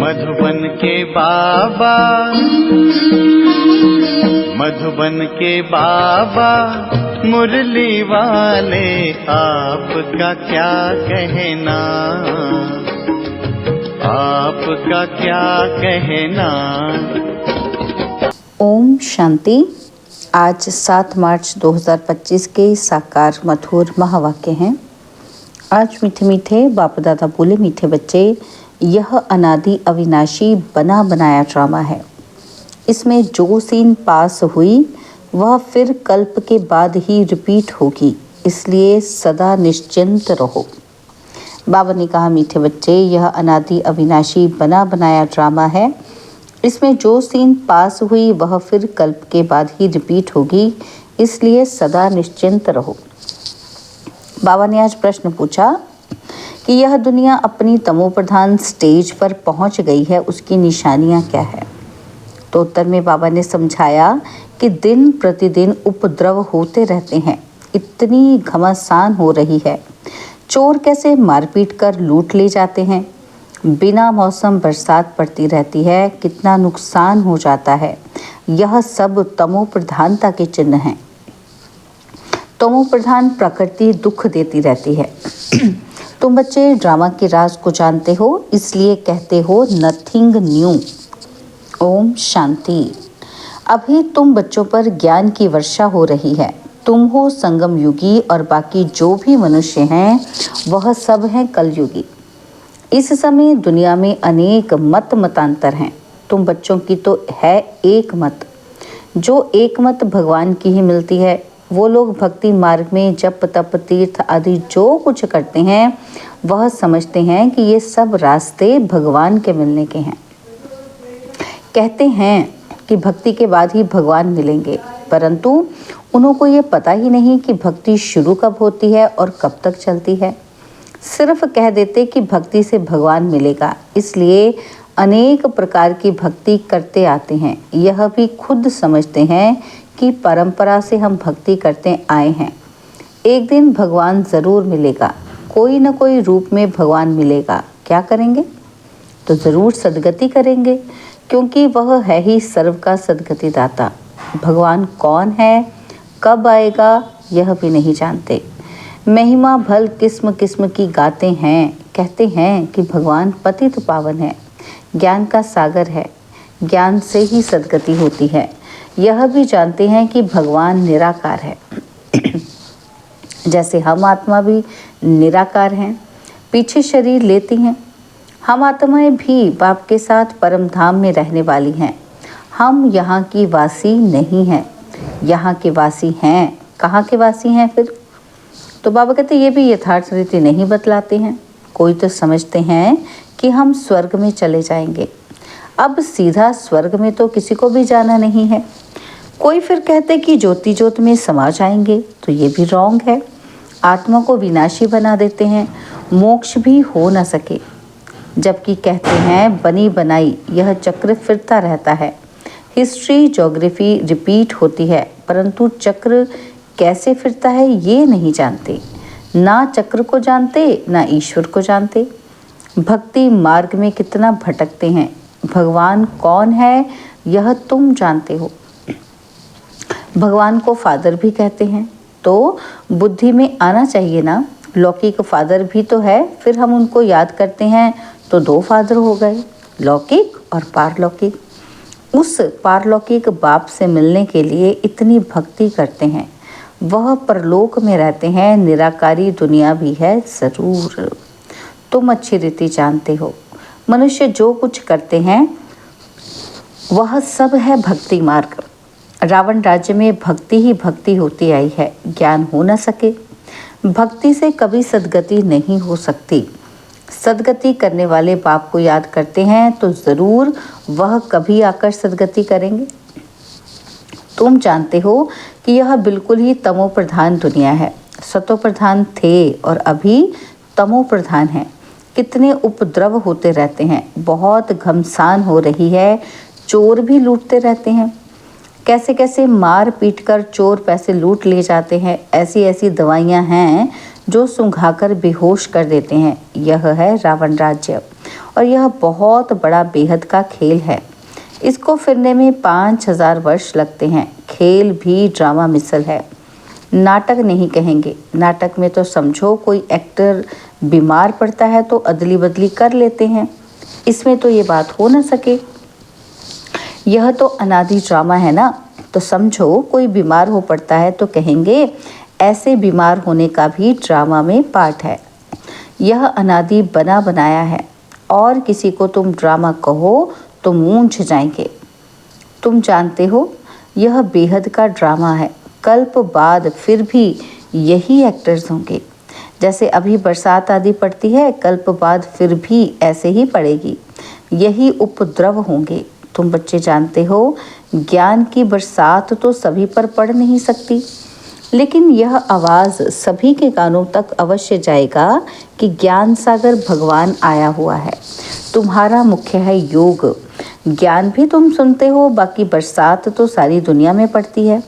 मधुबन के बाबा, मधुबन के बाबा मुरली वाले, आपका क्या कहना, आपका क्या कहना। ओम शांति। आज 7 मार्च 2025 के साकार मधुर महावाक्य हैं। आज मीठे मीठे बाप दादा बोले, मीठे बच्चे, यह अनादि अविनाशी बना बनाया ड्रामा है। इसमें जो सीन पास हुई वह फिर कल्प के बाद ही रिपीट होगी, इसलिए सदा निश्चिंत रहो। बाबा ने कहा, मीठे बच्चे, यह अनादि अविनाशी बना बनाया ड्रामा है। इसमें जो सीन पास हुई वह फिर कल्प के बाद ही रिपीट होगी, इसलिए सदा निश्चिंत रहो। बाबा ने आज प्रश्न पूछा कि यह दुनिया अपनी तमोप्रधान स्टेज पर पहुंच गई है, उसकी निशानियां क्या है। तो उत्तर में बाबा ने समझाया कि दिन प्रतिदिन उपद्रव होते रहते हैं, इतनी घमासान हो रही है। चोर कैसे मारपीट कर लूट ले जाते हैं, बिना मौसम बरसात पड़ती रहती है, कितना नुकसान हो जाता है। यह सब तमो प्रधानता के चिन्ह हैं। तमो प्रधान प्रकृति दुख देती रहती है। तुम बच्चे ड्रामा के राज को जानते हो, इसलिए कहते हो नथिंग न्यू। ओम शांति। अभी तुम बच्चों पर ज्ञान की वर्षा हो रही है। तुम हो संगम युगी और बाकी जो भी मनुष्य हैं वह सब हैं कलयुगी। इस समय दुनिया में अनेक मतांतर हैं। तुम बच्चों की तो है एक मत, जो एक मत भगवान की ही मिलती है। वो लोग भक्ति मार्ग में जप तप तीर्थ आदि जो कुछ करते हैं वह समझते हैं कि ये सब रास्ते भगवान के मिलने के हैं। कहते हैं कि भक्ति के बाद ही भगवान मिलेंगे, परंतु उन्हों को ये पता ही नहीं कि भक्ति शुरू कब होती है और कब तक चलती है। सिर्फ कह देते कि भक्ति से भगवान मिलेगा, इसलिए अनेक प्रकार की भक्ति करते आते हैं। यह भी खुद समझते हैं कि परंपरा से हम भक्ति करते आए हैं। एक दिन भगवान ज़रूर मिलेगा, कोई न कोई रूप में भगवान मिलेगा। क्या करेंगे? तो ज़रूर सद्गति करेंगे, क्योंकि वह है ही सर्व का सद्गति दाता। भगवान कौन है, कब आएगा, यह भी नहीं जानते। महिमा भल किस्म किस्म की गाते हैं। कहते हैं कि भगवान पतित पावन है, ज्ञान का सागर है, ज्ञान से ही सद्गति होती है। यह भी जानते हैं कि भगवान निराकार है, जैसे हम आत्मा भी निराकार हैं, पीछे शरीर लेती हैं। हम आत्माएं भी बाप के साथ परम धाम में रहने वाली हैं। हम यहाँ की वासी नहीं हैं, यहाँ के वासी हैं। कहाँ के वासी हैं फिर? तो बाबा कहते ये भी यथार्थ रीति नहीं बतलाते हैं। कोई तो समझते हैं कि हम स्वर्ग में चले जाएंगे। अब सीधा स्वर्ग में तो किसी को भी जाना नहीं है। कोई फिर कहते कि ज्योति ज्योत में समा जाएंगे, तो ये भी रॉन्ग है। आत्मा को विनाशी बना देते हैं, मोक्ष भी हो न सके। जबकि कहते हैं बनी बनाई यह चक्र फिरता रहता है। हिस्ट्री ज्योग्राफी रिपीट होती है, परंतु चक्र कैसे फिरता है ये नहीं जानते। ना चक्र को जानते, ना ईश्वर को जानते। भक्ति मार्ग में कितना भटकते हैं। भगवान कौन है यह तुम जानते हो। भगवान को फादर भी कहते हैं, तो बुद्धि में आना चाहिए ना। लौकिक फादर भी तो है, फिर हम उनको याद करते हैं तो 2 फादर हो गए, लौकिक और पारलौकिक। उस पारलौकिक बाप से मिलने के लिए इतनी भक्ति करते हैं। वह परलोक में रहते हैं, निराकारी दुनिया भी है ज़रूर। तुम अच्छी रीति जानते हो, मनुष्य जो कुछ करते हैं वह सब है भक्ति मार्ग। रावण राज्य में भक्ति ही भक्ति होती आई है, ज्ञान हो न सके। भक्ति से कभी सद्गति नहीं हो सकती। सद्गति करने वाले बाप को याद करते हैं तो ज़रूर वह कभी आकर सद्गति करेंगे। तुम जानते हो कि यह बिल्कुल ही तमो प्रधान दुनिया है। सतो प्रधान थे और अभी तमो प्रधान है। कितने उपद्रव होते रहते हैं, बहुत घमसान हो रही है। चोर भी लूटते रहते हैं। कैसे कैसे मार पीट कर चोर पैसे लूट ले जाते हैं। ऐसी ऐसी दवाइयाँ हैं जो सुंघाकर बेहोश कर देते हैं। यह है रावण राज्य। और यह बहुत बड़ा बेहद का खेल है। इसको फिरने में 5000 वर्ष लगते हैं। खेल भी ड्रामा मिसल है, नाटक नहीं कहेंगे। नाटक में तो समझो कोई एक्टर बीमार पड़ता है तो अदली बदली कर लेते हैं, इसमें तो ये बात हो न सके। यह तो अनादि ड्रामा है ना, तो समझो कोई बीमार हो पड़ता है तो कहेंगे ऐसे बीमार होने का भी ड्रामा में पार्ट है। यह अनादि बना बनाया है, और किसी को तुम ड्रामा कहो तो मूंझ जाएंगे। तुम जानते हो यह बेहद का ड्रामा है। कल्प बाद फिर भी यही एक्टर्स होंगे। जैसे अभी बरसात आदि पड़ती है, कल्प बाद फिर भी ऐसे ही पड़ेगी, यही उपद्रव होंगे। तुम बच्चे जानते हो ज्ञान की बरसात तो सभी पर पड़ नहीं सकती, लेकिन यह आवाज़ सभी के कानों तक अवश्य जाएगा कि ज्ञान सागर भगवान आया हुआ है। तुम्हारा मुख्य है योग। ज्ञान भी तुम सुनते हो, बाकी बरसात तो सारी दुनिया में पड़ती है।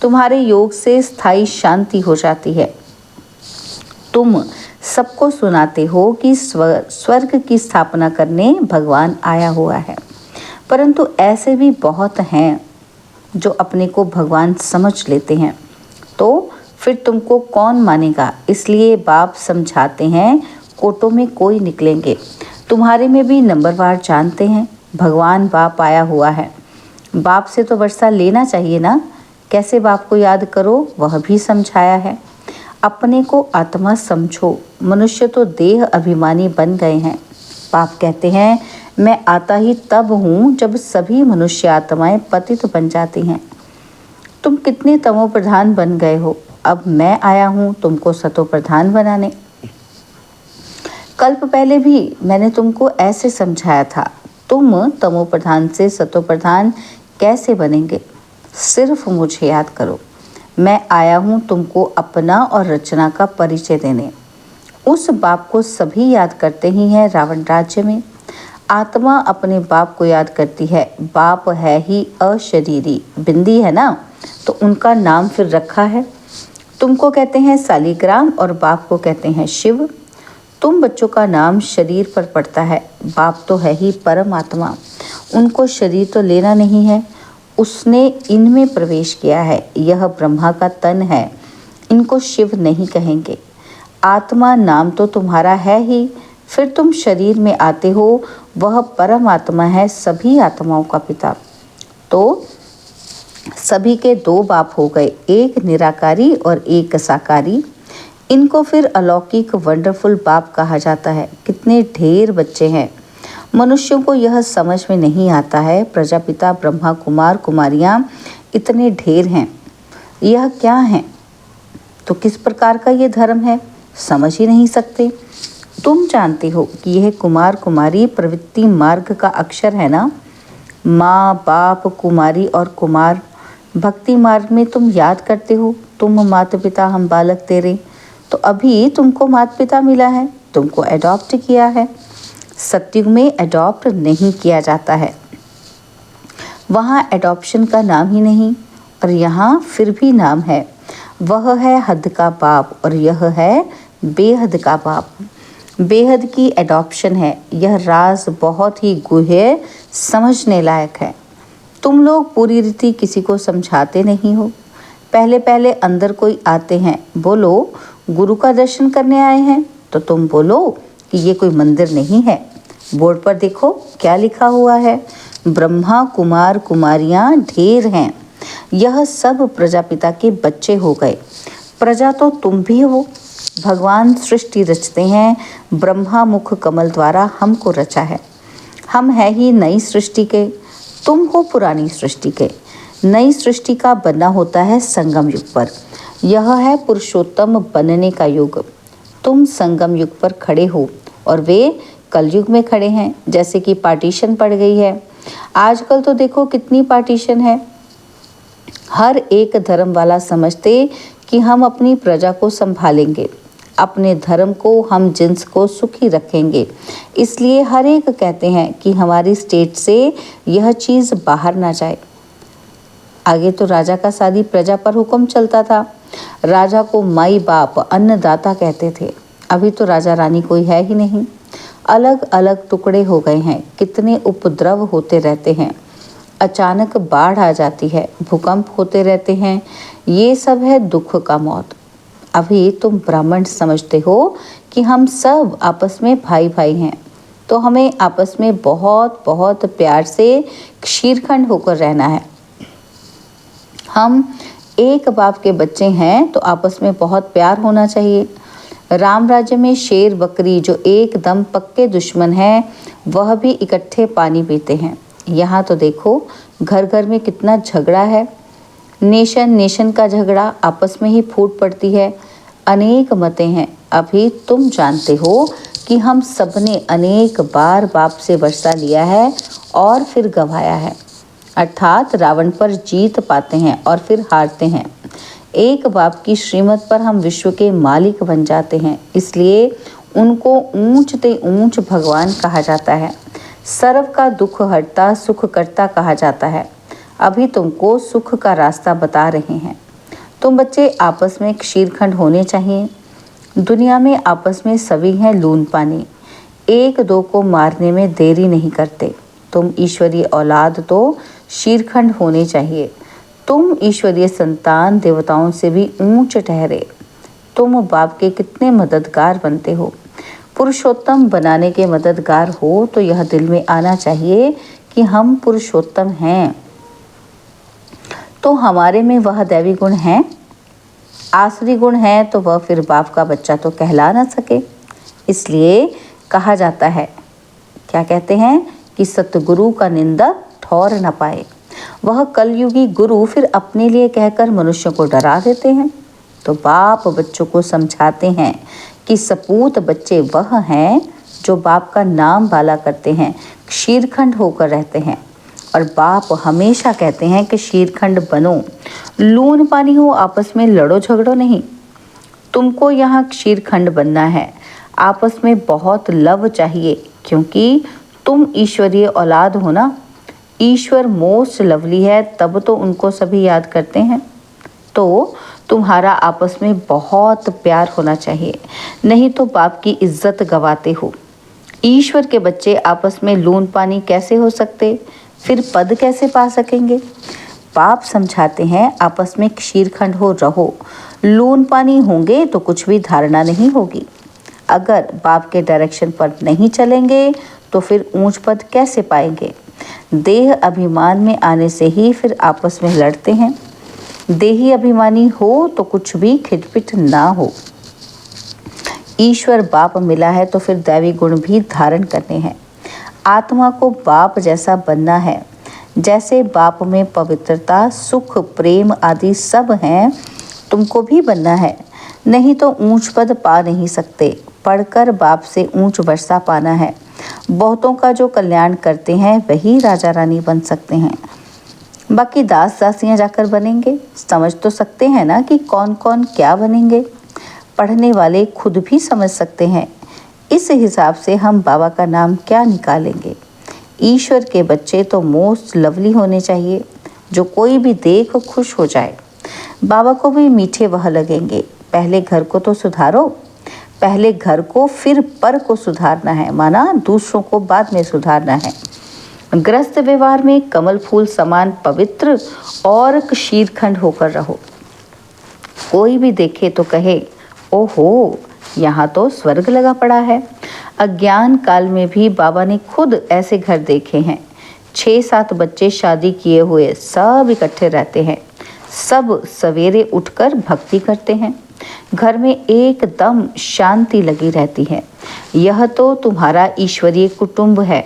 तुम्हारे योग से स्थायी शांति हो जाती है। तुम सबको सुनाते हो कि स्वर्ग की स्थापना करने भगवान आया हुआ है, परंतु ऐसे भी बहुत हैं जो अपने को भगवान समझ लेते हैं, तो फिर तुमको कौन मानेगा। इसलिए बाप समझाते हैं, कोटों में कोई निकलेंगे। तुम्हारे में भी नंबरवार जानते हैं भगवान बाप आया हुआ है। बाप से तो वर्षा लेना चाहिए ना। कैसे बाप को याद करो वह भी समझाया है। अपने को आत्मा समझो। मनुष्य तो देह अभिमानी बन गए हैं। बाप कहते हैं मैं आता ही तब हूँ जब सभी मनुष्य आत्माएं पतित बन जाती हैं। तुम कितने तमो प्रधान बन गए हो, अब मैं आया हूँ तुमको सतो प्रधान बनाने। कल्प पहले भी मैंने तुमको ऐसे समझाया था। तुम तमो प्रधान से सतो प्रधान कैसे बनेंगे, सिर्फ मुझे याद करो। मैं आया हूँ तुमको अपना और रचना का परिचय देने। उस बाप को सभी याद करते ही हैं रावण राज्य में। आत्मा अपने बाप को याद करती है। बाप है ही अशरीरी, बिंदी है ना, तो उनका नाम फिर रखा है। तुमको कहते हैं सालिग्राम और बाप को कहते हैं शिव। तुम बच्चों का नाम शरीर पर पड़ता है। बाप तो है ही परमात्मा, उनको शरीर तो लेना नहीं है, उसने इनमें प्रवेश किया है। यह ब्रह्मा का तन है, इनको शिव नहीं कहेंगे। आत्मा नाम तो तुम्हारा है ही, फिर तुम शरीर में आते हो, वह परमात्मा है, सभी आत्माओं का पिता। तो सभी के दो बाप हो गए, एक निराकारी और एक साकारी। इनको फिर अलौकिक वंडरफुल बाप कहा जाता है। कितने ढेर बच्चे हैं, मनुष्यों को यह समझ में नहीं आता है। प्रजापिता ब्रह्मा कुमार कुमारियां इतने ढेर हैं, यह क्या है, तो किस प्रकार का ये धर्म है, समझ ही नहीं सकते। तुम जानते हो कि यह कुमार कुमारी प्रवृत्ति मार्ग का अक्षर है ना। माँ बाप कुमारी और कुमार भक्ति मार्ग में तुम याद करते हो, तुम माता पिता हम बालक तेरे। तो अभी तुमको माता पिता मिला है, तुमको अडॉप्ट किया है। सतयुग में अडॉप्ट नहीं किया जाता है, वहाँ एडॉप्शन का नाम ही नहीं, और यहाँ फिर भी नाम है। वह है हद का बाप और यह है बेहद का बाप। बेहद की एडॉप्शन है। यह राज बहुत ही गुह्य, समझने लायक है। तुम लोग पूरी रीति किसी को समझाते नहीं हो। पहले पहले अंदर कोई आते हैं, बोलो गुरु का दर्शन करने आए हैं, तो तुम बोलो कि ये कोई मंदिर नहीं है। बोर्ड पर देखो क्या लिखा हुआ है, ब्रह्मा कुमार कुमारियां ढेर हैं। यह सब प्रजापिता के बच्चे हो गए। प्रजा तो तुम भी हो। भगवान सृष्टि रचते हैं, ब्रह्मा मुख कमल द्वारा हमको रचा है। हम है ही नई सृष्टि के, तुम हो पुरानी सृष्टि के। नई सृष्टि का बनना होता है संगम युग पर। यह है पुरुषोत्तम बनने का युग। तुम संगम युग पर खड़े हो और वे कलयुग में खड़े हैं। जैसे कि पार्टीशन पड़ गई है आजकल, तो देखो कितनी पार्टीशन है। हर एक धर्म वाला समझते कि हम अपनी प्रजा को संभालेंगे, अपने धर्म को, हम जिन्स को सुखी रखेंगे। इसलिए हर एक कहते हैं कि हमारी स्टेट से यह चीज़ बाहर ना जाए। आगे तो राजा का सादी प्रजा पर हुक्म चलता था। राजा को माई बाप अन्नदाता कहते थे। अभी तो राजा रानी कोई है ही नहीं। अलग अलग टुकड़े हो गए हैं, कितने उपद्रव होते रहते हैं, अचानक बाढ़ आ जाती है, भूकंप होते रहते हैं, ये सब है दुख का मौत। अभी तुम ब्राह्मण समझते हो कि हम सब आपस में भाई भाई हैं, तो हमें आपस में बहुत बहुत प्यार से क्षीरखंड होकर रहना है। हम एक बाप के बच्चे हैं तो आपस में बहुत प्यार होना चाहिए। राम राज्य में शेर बकरी जो एकदम पक्के दुश्मन हैं, वह भी इकट्ठे पानी पीते हैं। यहाँ तो देखो घर घर में कितना झगड़ा है, नेशन नेशन का झगड़ा आपस में ही फूट पड़ती है, अनेक मतें हैं। अभी तुम जानते हो कि हम सबने अनेक बार बाप से वर्षा लिया है और फिर गंवाया है, अर्थात रावण पर जीत पाते हैं और फिर हारते हैं। एक बाप की श्रीमत पर हम विश्व के मालिक बन जाते हैं, इसलिए उनको ऊंचते ऊंच भगवान कहा जाता है। सर्व का दुख हरता सुख करता कहा जाता है। अभी तुमको सुख का रास्ता बता रहे हैं। तुम बच्चे आपस में क्षीरखंड होने चाहिए। दुनिया में आपस में सभी हैं लून पानी, एक दो को मारने में देरी नहीं करते। तुम ईश्वरीय औलाद तो क्षीरखंड होने चाहिए। तुम ईश्वरीय संतान देवताओं से भी ऊंच ठहरे। तुम बाप के कितने मददगार बनते हो। पुरुषोत्तम बनाने के मददगार हो तो यह दिल में आना चाहिए कि हम पुरुषोत्तम हैं, तो हमारे में वह दैवी गुण है। आसुरी गुण है तो वह फिर बाप का बच्चा तो कहला ना सके। इसलिए कहा जाता है, क्या कहते हैं कि सतगुरु का निंदक ठौर न पाए। वह कलयुगी गुरु फिर अपने लिए कहकर मनुष्यों को डरा देते हैं। तो बाप बच्चों को समझाते हैं कि सपूत बच्चे वह हैं जो बाप का नाम बाला करते हैं, क्षीरखंड होकर रहते हैं। और बाप हमेशा कहते हैं कि क्षीरखंड बनो, लून पानी हो, आपस में लड़ो झगड़ो नहीं। तुमको यहाँ क्षीरखंड बनना है। आपस में बहुत लव चाहिए, क्योंकि तुम ईश्वरीय औलाद हो ना। ईश्वर मोस्ट लवली है, तब तो उनको सभी याद करते हैं। तो तुम्हारा आपस में बहुत प्यार होना चाहिए, नहीं तो बाप की इज्जत गवाते हो। ईश्वर के बच्चे आपस में लून पानी कैसे हो सकते, फिर पद कैसे पा सकेंगे। बाप समझाते हैं आपस में क्षीरखंड हो रहो। लून पानी होंगे तो कुछ भी धारणा नहीं होगी। अगर बाप के डायरेक्शन पर नहीं चलेंगे तो फिर ऊंच पद कैसे पाएंगे। देह अभिमान में आने से ही फिर आपस में लड़ते हैं। देही अभिमानी हो तो कुछ भी खिटपिट ना हो। ईश्वर बाप मिला है तो फिर दैवी गुण भी धारण करने हैं। आत्मा को बाप जैसा बनना है। जैसे बाप में पवित्रता सुख प्रेम आदि सब हैं, तुमको भी बनना है। नहीं तो ऊंच पद पा नहीं सकते। पढ़कर बाप से ऊंच वर्षा पाना है। बहुतों का जो कल्याण करते हैं वही राजा रानी बन सकते हैं। बाकी दास दासियां जाकर बनेंगे। समझ तो सकते हैं ना कि कौन कौन क्या बनेंगे। पढ़ने वाले खुद भी समझ सकते हैं। इस हिसाब से हम बाबा का नाम क्या निकालेंगे। ईश्वर के बच्चे तो मोस्ट लवली होने चाहिए, जो कोई भी देख खुश हो जाए। बाबा को भी मीठे वह लगेंगे। पहले घर को तो सुधारो। पहले घर को फिर पर को सुधारना है, माना दूसरों को बाद में सुधारना है। ग्रस्त व्यवहार में कमल फूल समान पवित्र और क्षीरखंड होकर रहो। कोई भी देखे तो कहे, ओहो यहाँ तो स्वर्ग लगा पड़ा है। अज्ञान काल में भी बाबा ने खुद ऐसे घर देखे हैं। 6-7 बच्चे शादी किए हुए सब इकट्ठे रहते हैं। सब सवेरे उठकर भक्ति करते हैं। घर में एकदम शांति लगी रहती है। यह तो तुम्हारा ईश्वरीय कुटुंब है।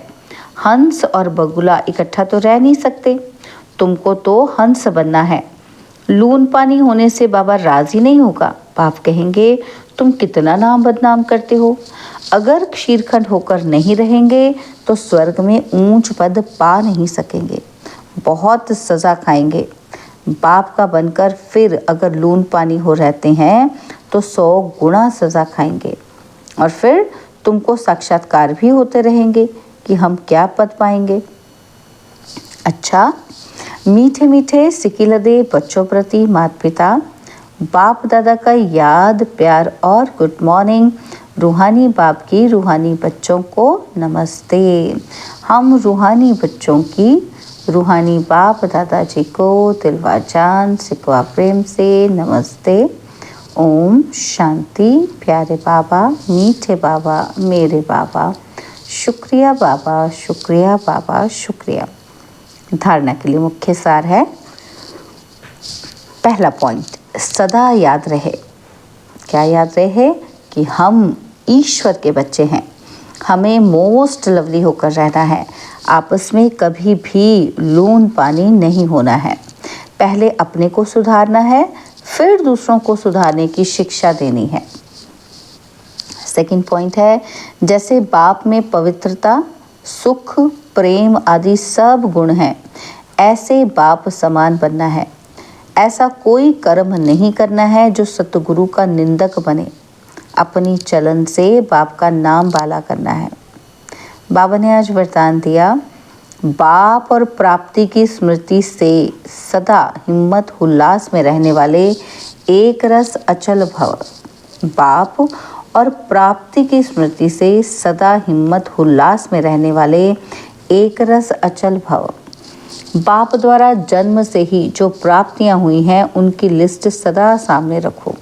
हंस और बगुला इकट्ठा तो रह नहीं सकते। तुमको तो हंस बनना है। लून पानी होने से बाबा राजी नहीं होगा। बाप कहेंगे, तुम कितना नाम बदनाम करते हो। अगर क्षीरखंड होकर नहीं रहेंगे तो स्वर्ग में ऊंच पद पा नहीं सकेंगे। बहुत सज़ा खाएंगे। बाप का बनकर फिर अगर लून पानी हो रहते हैं तो 100 गुना सज़ा खाएंगे। और फिर तुमको साक्षात्कार भी होते रहेंगे कि हम क्या पद पाएंगे। अच्छा, मीठे मीठे सिकिलदे बच्चों प्रति माता पिता बाप दादा का याद प्यार और गुड मॉर्निंग रूहानी बाप की रूहानी बच्चों को नमस्ते। हम रूहानी बच्चों की रूहानी बाप दादाजी को दिलवा जान सिकवा प्रेम से नमस्ते। ओम शांति। प्यारे बाबा, मीठे बाबा, मेरे बाबा, शुक्रिया बाबा, शुक्रिया बाबा, शुक्रिया। धारणा के लिए मुख्य सार है, पहला पॉइंट, सदा याद रहे। क्या याद रहे? कि हम ईश्वर के बच्चे हैं, हमें मोस्ट लवली होकर रहना है, आपस में कभी भी लून पानी नहीं होना है। पहले अपने को सुधारना है, फिर दूसरों को सुधारने की शिक्षा देनी है। सेकंड पॉइंट है, जैसे बाप में पवित्रता, सुख, प्रेम आदि सब गुण हैं, ऐसे बाप समान बनना है। ऐसा कोई कर्म नहीं करना है जो सतगुरु का निंदक बने। अपनी चलन से बाप का नाम बाला करना है। बाबा ने आज वरदान दिया, बाप और प्राप्ति की स्मृति से सदा हिम्मत उल्लास में रहने वाले एक रस अचल भव। बाप और प्राप्ति की स्मृति से सदा हिम्मत उल्लास में रहने वाले एक रस अचल भव। बाप द्वारा जन्म से ही जो प्राप्तियां हुई हैं उनकी लिस्ट सदा सामने रखो।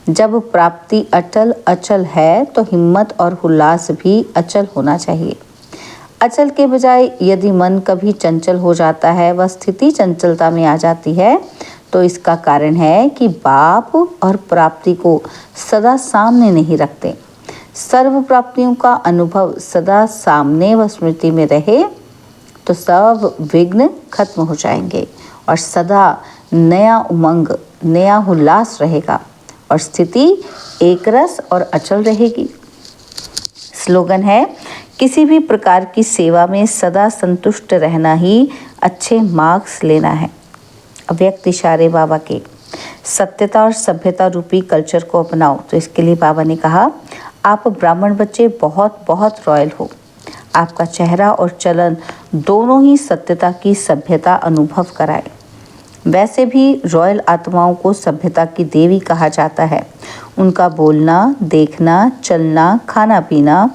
जब प्राप्ति अटल अचल है तो हिम्मत और उल्लास भी अचल होना चाहिए। अचल के बजाय यदि मन कभी चंचल हो जाता है, वह स्थिति चंचलता में आ जाती है, तो इसका कारण है कि बाप और प्राप्ति को सदा सामने नहीं रखते। सर्व प्राप्तियों का अनुभव सदा सामने व स्मृति में रहे तो सब विघ्न खत्म हो जाएंगे और सदा नया उमंग, नया उल्लास रहेगा और स्थिति एकरस और अचल रहेगी। स्लोगन है, किसी भी प्रकार की सेवा में सदा संतुष्ट रहना ही अच्छे मार्क्स लेना है। अव्यक्त इशारे बाबा के, सत्यता और सभ्यता रूपी कल्चर को अपनाओ। तो इसके लिए बाबा ने कहा, आप ब्राह्मण बच्चे बहुत बहुत रॉयल हो। आपका चेहरा और चलन दोनों ही सत्यता की सभ्यता अनुभव कराए। वैसे भी रॉयल आत्माओं को सभ्यता की देवी कहा जाता है। उनका बोलना, देखना, चलना, खाना पीना,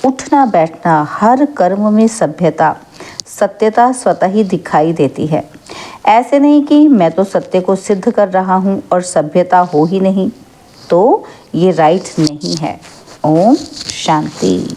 उठना बैठना, हर कर्म में सभ्यता, सत्यता स्वतः ही दिखाई देती है। ऐसे नहीं कि मैं तो सत्य को सिद्ध कर रहा हूँ और सभ्यता हो ही नहीं, तो ये राइट नहीं है। ओम शांति।